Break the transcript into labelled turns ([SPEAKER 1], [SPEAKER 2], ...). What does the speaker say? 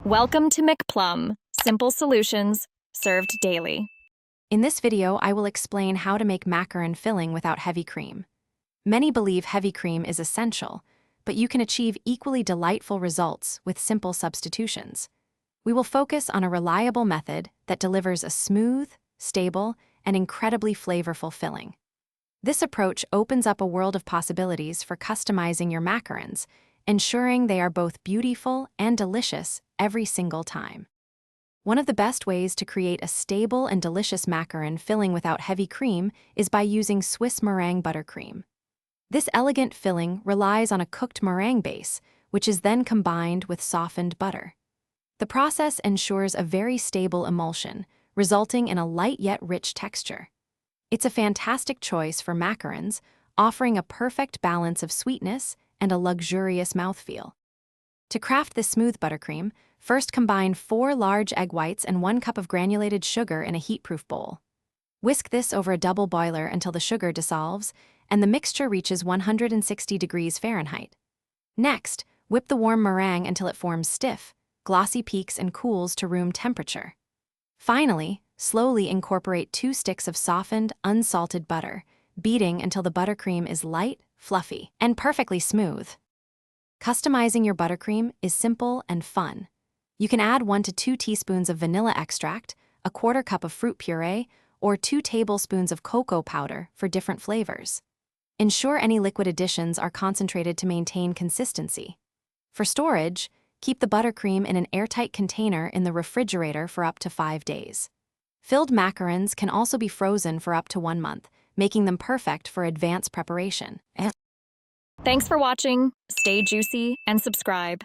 [SPEAKER 1] Welcome to McPlum, simple solutions served daily.
[SPEAKER 2] In this video, I will explain how to make macaron filling without heavy cream. Many believe heavy cream is essential, but you can achieve equally delightful results with simple substitutions. We will focus on a reliable method that delivers a smooth, stable, and incredibly flavorful filling. This approach opens up a world of possibilities for customizing your macarons, ensuring they are both beautiful and delicious every single time. One of the best ways to create a stable and delicious macaron filling without heavy cream is by using Swiss meringue buttercream. This elegant filling relies on a cooked meringue base, which is then combined with softened butter. The process ensures a very stable emulsion, resulting in a light yet rich texture. It's a fantastic choice for macarons, offering a perfect balance of sweetness and a luxurious mouthfeel. To craft this smooth buttercream, first combine 4 large egg whites and 1 cup of granulated sugar in a heat-proof bowl. Whisk this over a double boiler until the sugar dissolves and the mixture reaches 160 degrees Fahrenheit. Next, whip the warm meringue until it forms stiff, glossy peaks and cools to room temperature. Finally, slowly incorporate 2 sticks of softened, unsalted butter, beating until the buttercream is light, fluffy, and perfectly smooth. Customizing your buttercream is simple and fun. You can add 1 to 2 teaspoons of vanilla extract, a 1/4 cup of fruit puree, or 2 tablespoons of cocoa powder for different flavors. Ensure any liquid additions are concentrated to maintain consistency. For storage, keep the buttercream in an airtight container in the refrigerator for up to 5 days. Filled macarons can also be frozen for up to 1 month, making them perfect for advanced preparation.
[SPEAKER 1] Thanks for watching. Stay juicy and subscribe.